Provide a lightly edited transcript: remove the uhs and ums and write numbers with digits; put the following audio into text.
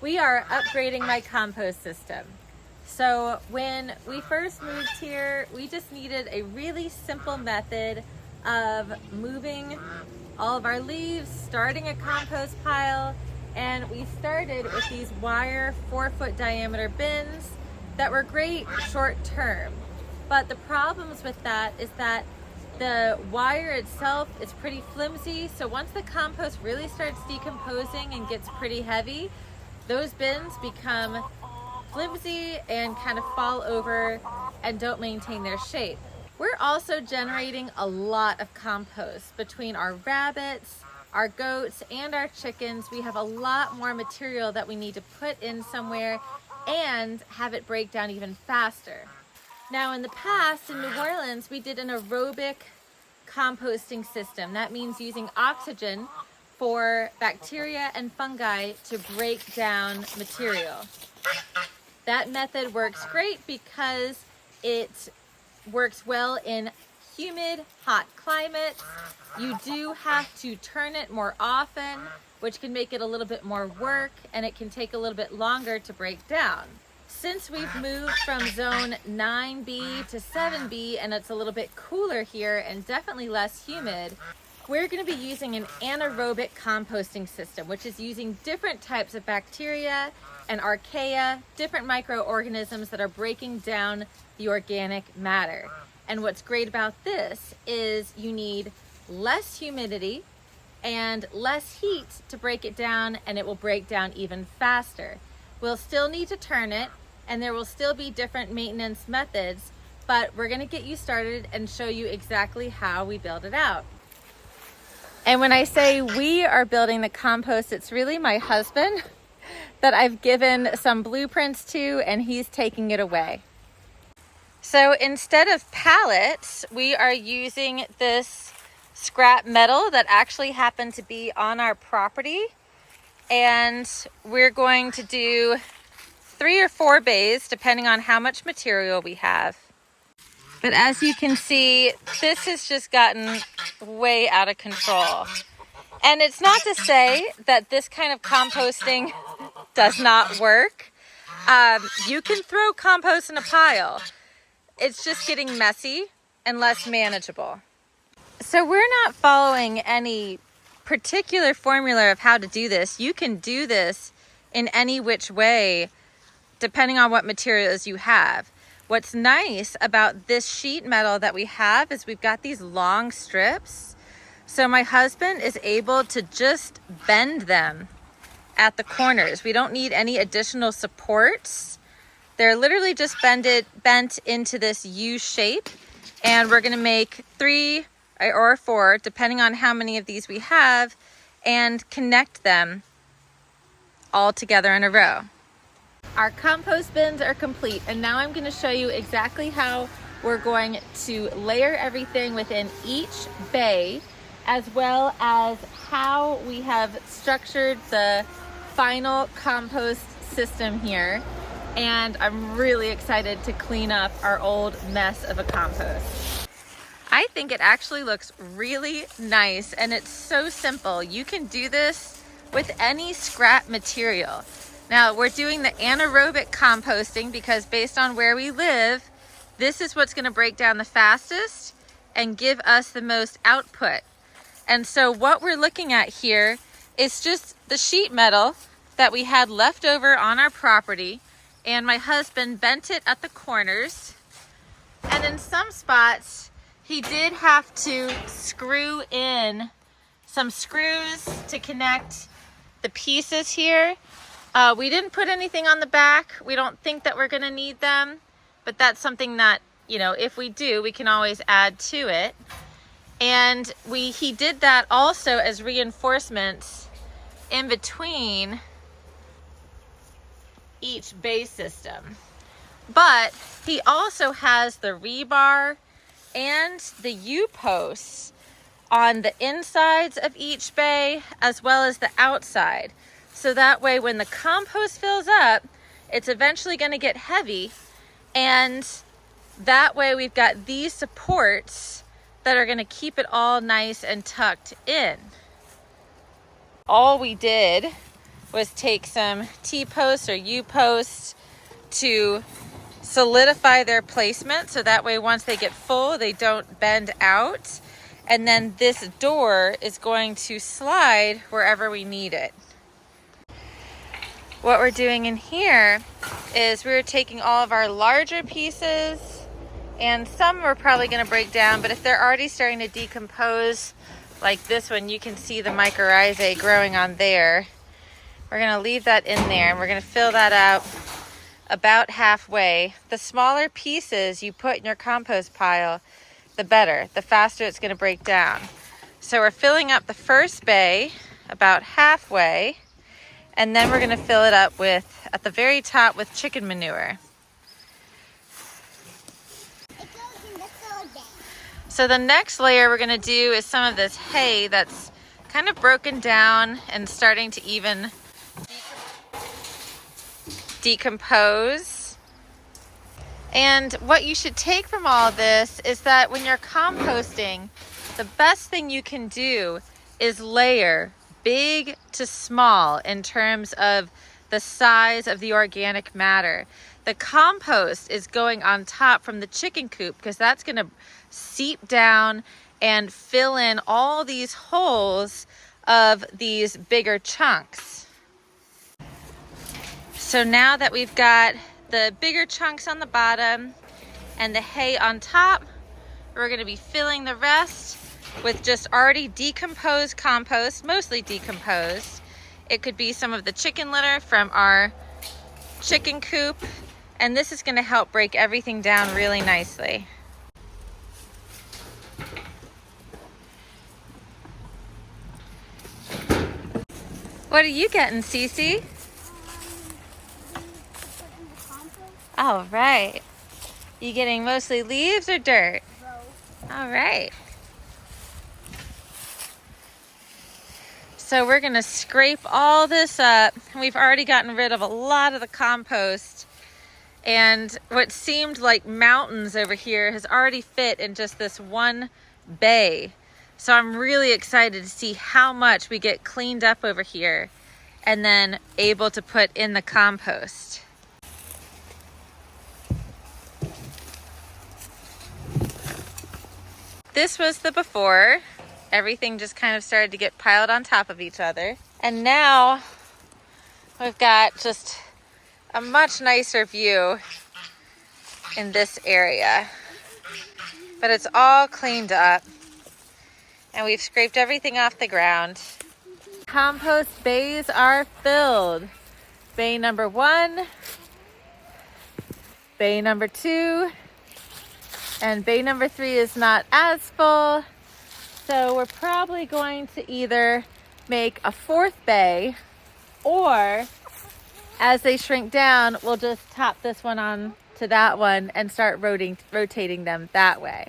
We are upgrading my compost system. So when we first moved here, we just needed a really simple method of moving all of our leaves, starting a compost pile, and we started with these wire 4-foot diameter bins that were great short term. But the problems with that is that the wire itself is pretty flimsy, so once the compost really starts decomposing and gets pretty heavy, those bins become flimsy and kind of fall over and don't maintain their shape. We're also generating a lot of compost between our rabbits, our goats, and our chickens. We have a lot more material that we need to put in somewhere and have it break down even faster. Now in the past in New Orleans, we did an aerobic composting system. That means using oxygen for bacteria and fungi to break down material. That method works great because it works well in humid, hot climates. You do have to turn it more often, which can make it a little bit more work, and it can take a little bit longer to break down. Since we've moved from zone 9B to 7B and it's a little bit cooler here and definitely less humid, we're going to be using an anaerobic composting system, which is using different types of bacteria and archaea, different microorganisms that are breaking down the organic matter. And what's great about this is you need less humidity and less heat to break it down, and it will break down even faster. We'll still need to turn it, and there will still be different maintenance methods, but we're going to get you started and show you exactly how we build it out. And when I say we are building the compost, it's really my husband that I've given some blueprints to, and he's taking it away. So instead of pallets, we are using this scrap metal that actually happened to be on our property. And we're going to do 3 or 4 bays, depending on how much material we have. But as you can see, this has just gotten way out of control. And it's not to say that this kind of composting does not work. You can throw compost in a pile. It's just getting messy and less manageable. So we're not following any particular formula of how to do this. You can do this in any which way, depending on what materials you have. What's nice about this sheet metal that we have is we've got these long strips. So my husband is able to just bend them at the corners. We don't need any additional supports. They're literally just bent into this U shape. And we're gonna make 3 or 4, depending on how many of these we have, and connect them all together in a row. Our compost bins are complete, and now I'm going to show you exactly how we're going to layer everything within each bay, as well as how we have structured the final compost system here. And I'm really excited to clean up our old mess of a compost. I think it actually looks really nice, and it's so simple. You can do this with any scrap material. Now we're doing the anaerobic composting because based on where we live, this is what's going to break down the fastest and give us the most output. And so what we're looking at here is just the sheet metal that we had left over on our property, and my husband bent it at the corners. And in some spots, he did have to screw in some screws to connect the pieces here. We didn't put anything on the back. We don't think that we're gonna need them, but that's something that, you know, if we do, we can always add to it. And he did that also as reinforcements in between each base system. But he also has the rebar and the U-posts on the insides of each bay as well as the outside. So that way when the compost fills up, it's eventually going to get heavy, and that way we've got these supports that are going to keep it all nice and tucked in. All we did was take some T-posts or U-posts to solidify their placement, so that way once they get full, they don't bend out. And then this door is going to slide wherever we need it. What we're doing in here is we're taking all of our larger pieces, and some we're probably going to break down, but if they're already starting to decompose, like this one, you can see the mycorrhizae growing on there. We're going to leave that in there, and we're going to fill that out about halfway. The smaller pieces you put in your compost pile, the better, the faster it's going to break down. So we're filling up the first bay about halfway, and then we're going to fill it up with, at the very top, with chicken manure. So the next layer we're going to do is some of this hay that's kind of broken down and starting to even decompose. And what you should take from all this is that when you're composting, the best thing you can do is layer big to small in terms of the size of the organic matter. The compost is going on top from the chicken coop because that's going to seep down and fill in all these holes of these bigger chunks. So now that we've got the bigger chunks on the bottom and the hay on top, we're going to be filling the rest with just already decomposed compost, mostly decomposed. It could be some of the chicken litter from our chicken coop, and this is going to help break everything down really nicely. What are you getting, Cece? All right. You getting mostly leaves or dirt? Both. All right. So we're gonna scrape all this up. We've already gotten rid of a lot of the compost, and what seemed like mountains over here has already fit in just this one bay. So I'm really excited to see how much we get cleaned up over here and then able to put in the compost. This was the before. Everything just kind of started to get piled on top of each other. And now we've got just a much nicer view in this area. But it's all cleaned up, and we've scraped everything off the ground. Compost bays are filled. Bay number 1, bay number 2, and bay number 3 is not as full. So we're probably going to either make a 4th bay, or as they shrink down, we'll just top this one on to that one and start rotating them that way.